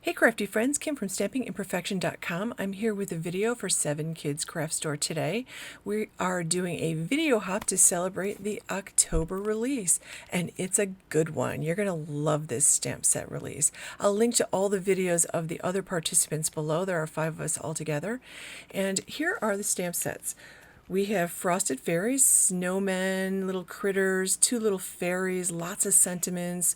Hey crafty friends, Kim from StampingImperfection.com. I'm here with a video for 7 Kids Craft Store today. We are doing a video hop to celebrate the October release, and it's a good one. You're going to love this stamp set release. I'll link to all the videos of the other participants below. There are 5 of us all together. And here are the stamp sets. We have frosted fairies, snowmen, little critters, 2 little fairies, lots of sentiments.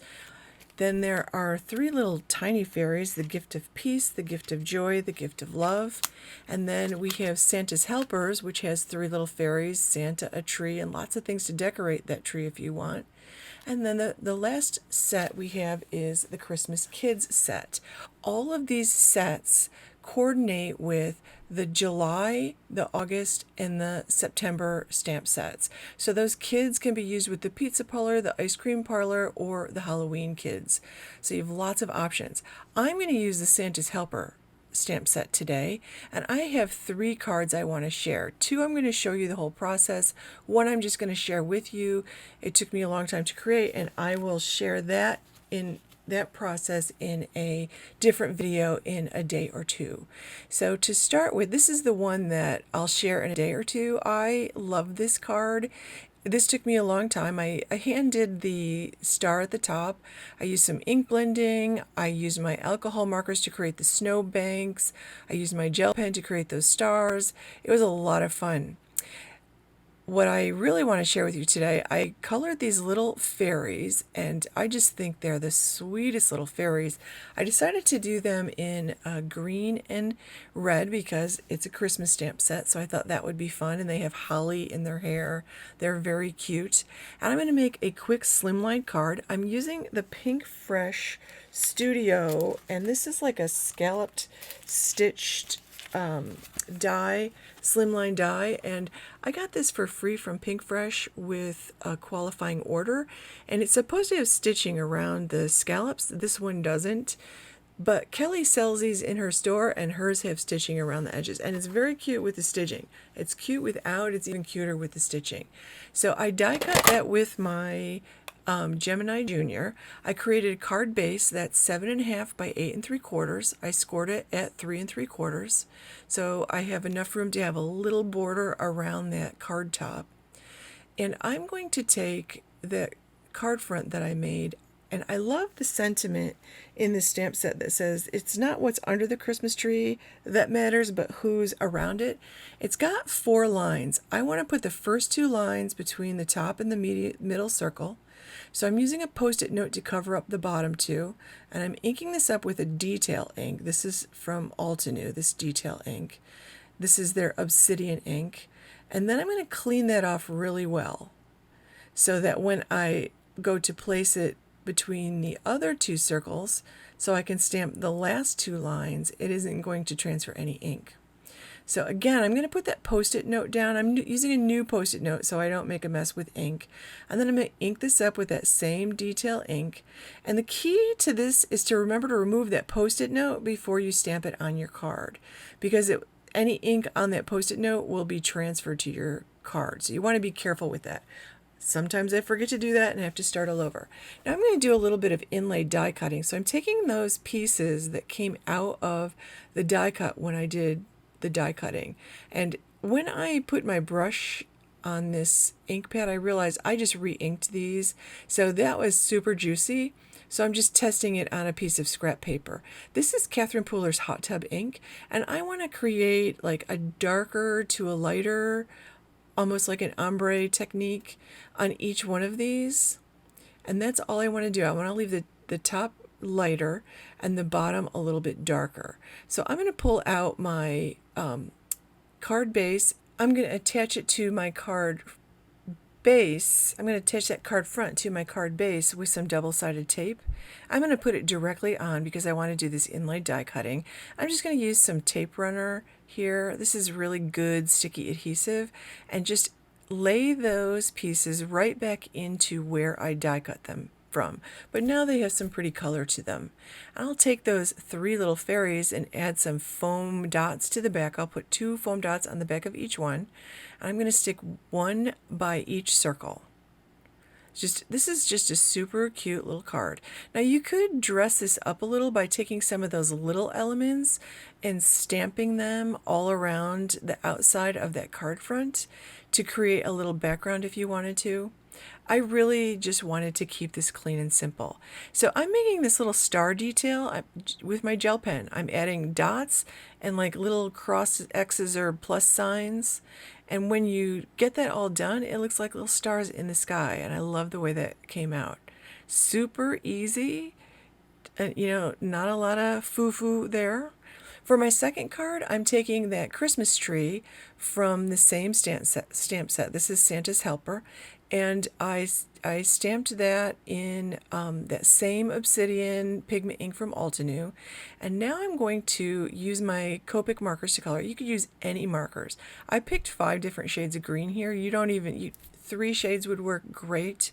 Then there are 3 little tiny fairies, the gift of peace, the gift of joy, the gift of love. And then we have Santa's Helpers, which has 3 little fairies, Santa, a tree, and lots of things to decorate that tree if you want. And then the last set we have is the Christmas Kids set. All of these sets coordinate with the July, the August, and the September stamp sets. So those kids can be used with the pizza parlor, the ice cream parlor, or the Halloween kids. So you have lots of options. I'm going to use the Santa's Helper stamp set today, and I have 3 cards I want to share. 2 I'm going to show you the whole process. 1 I'm just going to share with you. It took me a long time to create, and I will share that process in a different video in a day or 2. So to start with, this is the one that I'll share in a day or 2. I love this card. This took me a long time. I hand did the star at the top. I used some ink blending. I used my alcohol markers to create the snow banks. I used my gel pen to create those stars. It was a lot of fun. What I really want to share with you today, I colored these little fairies, and I just think they're the sweetest little fairies. I decided to do them in green and red because it's a Christmas stamp set, so I thought that would be fun, and they have holly in their hair. They're very cute. And I'm going to make a quick slimline card. I'm using the Pink Fresh Studio, and this is like a scalloped, stitched die, slimline die, and I got this for free from Pink Fresh with a qualifying order, and it's supposed to have stitching around the scallops. This one doesn't, but Kelly sells these in her store, and hers have stitching around the edges, and it's very cute with the stitching. It's cute without, it's even cuter with the stitching. So I die cut that with my Gemini Junior. I created a card base that's 7.5 by 8 3/4. I scored it at 3 3/4. So I have enough room to have a little border around that card top. And I'm going to take the card front that I made, and I love the sentiment in this stamp set that says, it's not what's under the Christmas tree that matters, but who's around it. It's got 4 lines. I want to put the first 2 lines between the top and the middle circle. So I'm using a Post-it note to cover up the bottom 2, and I'm inking this up with a detail ink. This is from Altenew, this detail ink. This is their obsidian ink. And then I'm going to clean that off really well so that when I go to place it between the other 2 circles, so I can stamp the last 2 lines, it isn't going to transfer any ink. So again, I'm going to put that Post-it note down. I'm using a new Post-it note so I don't make a mess with ink. And then I'm going to ink this up with that same detail ink. And the key to this is to remember to remove that Post-it note before you stamp it on your card, because any ink on that Post-it note will be transferred to your card. So you want to be careful with that. Sometimes I forget to do that and have to start all over. Now I'm going to do a little bit of inlay die cutting. So I'm taking those pieces that came out of the die cut when I did the die cutting, and when I put my brush on this ink pad, I realized I just re-inked these, so that was super juicy. So I'm just testing it on a piece of scrap paper. This is Catherine Pooler's Hot Tub ink, and I want to create like a darker to a lighter, almost like an ombre technique on each one of these, and that's all I want to do. I want to leave the top lighter and the bottom a little bit darker. So I'm going to pull out my card base. I'm going to attach it to my card base. I'm going to attach that card front to my card base with some double-sided tape. I'm going to put it directly on because I want to do this inlay die cutting. I'm just going to use some tape runner here. This is really good sticky adhesive, and just lay those pieces right back into where I die cut them from. But now they have some pretty color to them. I'll take those 3 little fairies and add some foam dots to the back. I'll put 2 foam dots on the back of each one. I'm going to stick 1 by each circle. This is just a super cute little card. Now you could dress this up a little by taking some of those little elements and stamping them all around the outside of that card front to create a little background if you wanted to. I really just wanted to keep this clean and simple. So I'm making this little star detail with my gel pen. I'm adding dots and like little cross X's or plus signs. And when you get that all done, it looks like little stars in the sky. And I love the way that came out. Super easy. Not a lot of foo-foo there. For my second card, I'm taking that Christmas tree from the same stamp set. This is Santa's Helper. And I stamped that in that same obsidian pigment ink from Altenew. And now I'm going to use my Copic markers to color. You could use any markers. I picked 5 different shades of green here. 3 shades would work great.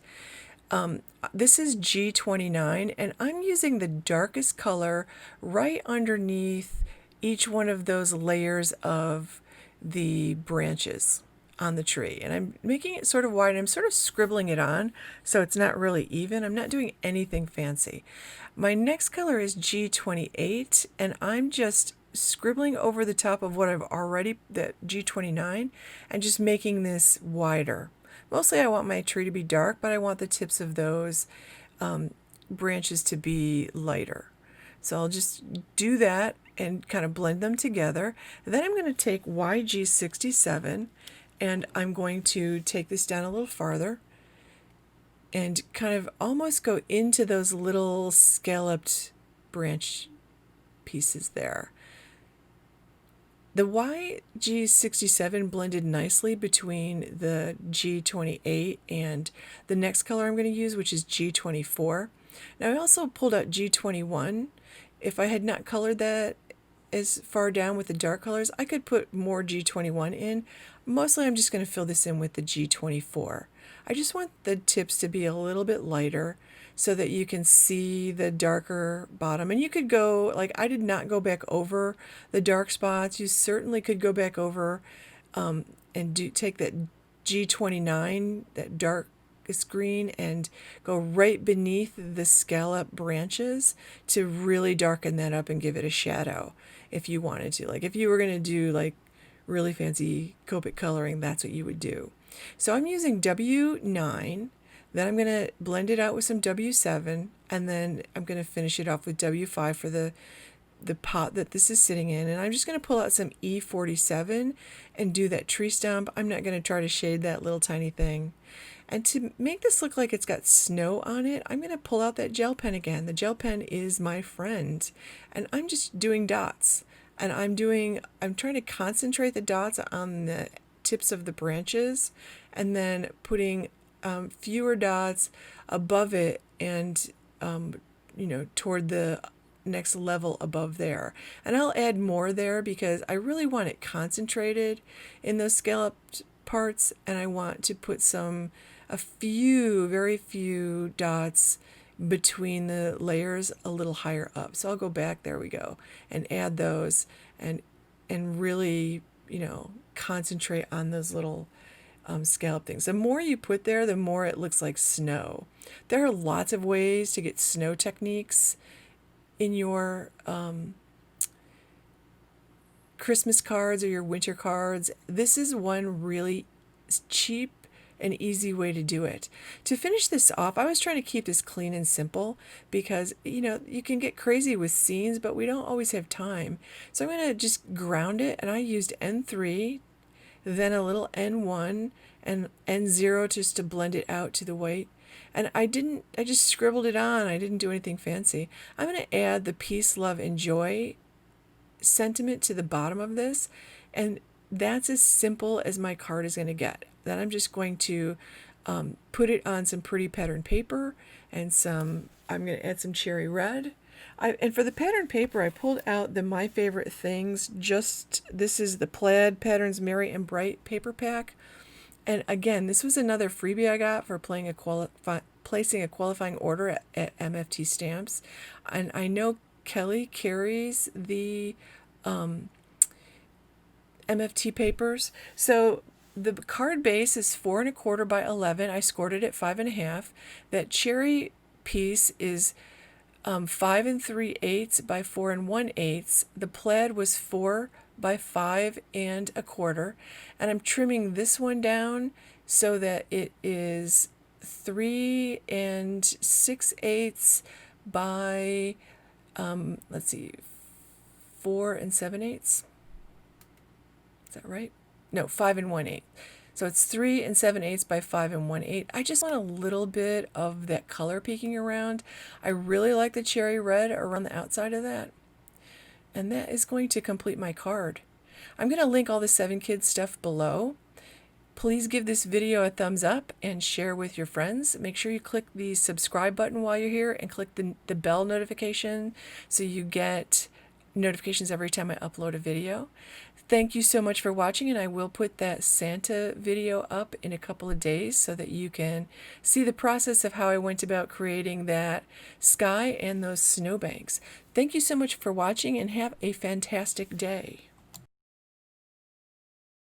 This is G29, and I'm using the darkest color right underneath each one of those layers of the branches on the tree. And I'm making it sort of wide. I'm sort of scribbling it on so it's not really even. I'm not doing anything fancy. My next color is G28, and I'm just scribbling over the top of what I've already, that G29, and just making this wider. Mostly I want my tree to be dark, but I want the tips of those branches to be lighter. So I'll just do that and kind of blend them together. And then I'm going to take YG67 and I'm going to take this down a little farther and kind of almost go into those little scalloped branch pieces there. The YG67 blended nicely between the G28 and the next color I'm going to use, which is G24. Now I also pulled out G21. If I had not colored that as far down with the dark colors, I could put more G21 in. Mostly I'm just going to fill this in with the G24. I just want the tips to be a little bit lighter so that you can see the darker bottom. And you could go, like I did not go back over the dark spots. You certainly could go back over and take that G29, that darkest green, and go right beneath the scallop branches to really darken that up and give it a shadow if you wanted to. Like if you were going to do like really fancy Copic coloring, that's what you would do. So I'm using W9, then I'm going to blend it out with some W7, and then I'm going to finish it off with W5 for the pot that this is sitting in. And I'm just going to pull out some E47 and do that tree stump. I'm not going to try to shade that little tiny thing. And to make this look like it's got snow on it, I'm going to pull out that gel pen again. The gel pen is my friend. And I'm just doing dots. And I'm trying to concentrate the dots on the tips of the branches and then putting fewer dots above it and toward the next level above there. And I'll add more there because I really want it concentrated in those scalloped parts, and I want to put very few dots between the layers a little higher up. So I'll go back, there we go, and add those and really, concentrate on those little scallop things. The more you put there, the more it looks like snow. There are lots of ways to get snow techniques in your Christmas cards or your winter cards. This is one really cheap and easy way to do it. To finish this off, I was trying to keep this clean and simple because, you can get crazy with scenes, but we don't always have time. So I'm going to just ground it, and I used N3, then a little N1 and N0 just to blend it out to the white. And I just scribbled it on. I didn't do anything fancy. I'm going to add the peace, love, and joy sentiment to the bottom of this, and that's as simple as my card is going to get. Then I'm just going to put it on some pretty pattern paper, and I'm going to add some cherry red. And for the pattern paper, I pulled out the My Favorite Things. This is the Plaid Patterns Merry and Bright paper pack. And again, this was another freebie I got for placing a qualifying order at MFT Stamps. And I know Kelly carries the MFT papers. So the card base is 4 1/4 by 11. I scored it at 5 1/2. That cherry piece is 5 3/8 by 4 1/8. The plaid was 4 by 5 1/4, and I'm trimming this one down so that it is 3 6/8 by let's see, 4 7/8. Is that right? No, 5 1/8. So it's 3 7/8 by 5 1/8. I just want a little bit of that color peeking around. I really like the cherry red around the outside of that. And that is going to complete my card. I'm going to link all the 7 Kids stuff below. Please give this video a thumbs up and share with your friends. Make sure you click the subscribe button while you're here and click the bell notification so you get notifications every time I upload a video. Thank you so much for watching, and I will put that Santa video up in a couple of days so that you can see the process of how I went about creating that sky and those snowbanks. Thank you so much for watching, and have a fantastic day.